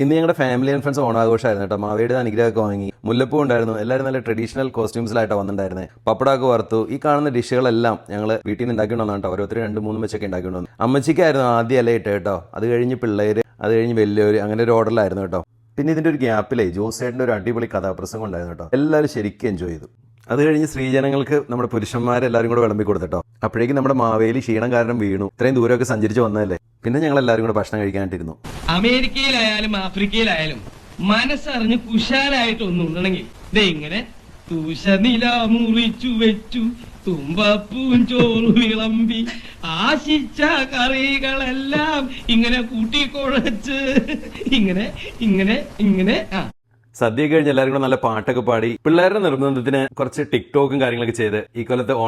ഇന്ന് ഞങ്ങളുടെ family and friends ഓണാഘോഷമായിരുന്നു കേട്ടോ. മാവേലിയുടെ അനുഗ്രഹമൊക്കെ വാങ്ങി, മുല്ലപ്പൂ ഉണ്ടായിരുന്നു. എല്ലാവരും നല്ല ട്രഡീഷണൽ കോസ്റ്റ്യൂംസിലായിട്ടാണ് വന്നിട്ടുണ്ടായിരുന്നത്. പപ്പടമൊക്കെ വറുത്തു. ഈ കാണുന്ന ഡിഷുകളെല്ലാം ഞങ്ങൾ വീട്ടിൽ നിന്ന് ഉണ്ടാക്കിക്കൊണ്ട് വന്നു കേട്ടോ. ഓരോരുത്തർ 2-3 വെച്ചൊക്കെ ഉണ്ടാക്കിക്കൊണ്ട് വന്നു. അമ്മച്ചിക്കായിരുന്നു ആദ്യം ഇല ഇട്ട് കേട്ടോ. അത് കഴിഞ്ഞ് പിള്ളേര്, അത് കഴിഞ്ഞ് വലിയവർ, അങ്ങനെ ഒരു ഓർഡറിലായിരുന്നു കേട്ടോ. പിന്നെ ഇതിൻ്റെ ഒരു ഗ്യാപ്പിലേ ജോസേട്ടൻ്റെ ഒരു അടിപൊളി കഥാപ്രസംഗം ഉണ്ടായിരുന്നു കേട്ടോ. എല്ലാവരും ശരിക്കും എൻജോയ് ചെയ്തു. അത് കഴിഞ്ഞ് സ്ത്രീജനങ്ങൾക്ക് നമ്മുടെ പുരുഷന്മാരെല്ലാവരും കൂടെ വിളമ്പി കൊടുത്തിട്ടോ. അപ്പോഴേക്കും നമ്മുടെ മാവേലി ക്ഷീണം കാരണം വീണു. ഇത്രയും ദൂരമൊക്കെ സഞ്ചരിച്ച് വന്നതല്ലേ. പിന്നെ ഞങ്ങൾ എല്ലാവരും കൂടെ ഭക്ഷണം കഴിക്കാനായിട്ടിരുന്നു. അമേരിക്കയിലായാലും ആഫ്രിക്കയിലായാലും മനസ്സറിഞ്ഞ് കുശാലായിട്ട് ഒന്നുണ്ടെങ്കിൽ ഇങ്ങനെ തുശനില മുറിച്ചു വെച്ചു തുമ്പപ്പൂൻ ചോറ് വിളമ്പി ആശിച്ച കറികളെല്ലാം ഇങ്ങനെ കൂട്ടിക്കുഴച്ച് ഇങ്ങനെ ഇങ്ങനെ ഇങ്ങനെ സദ്യ കഴിഞ്ഞ് എല്ലാവരും കൂടെ നല്ല പാട്ടൊക്കെ പാടി പിള്ളേരുടെ നിർബന്ധത്തിന് കുറച്ച് ടിക്ടോക്കും കാര്യങ്ങളൊക്കെ ചെയ്ത് ഈ കൊല്ലത്തെ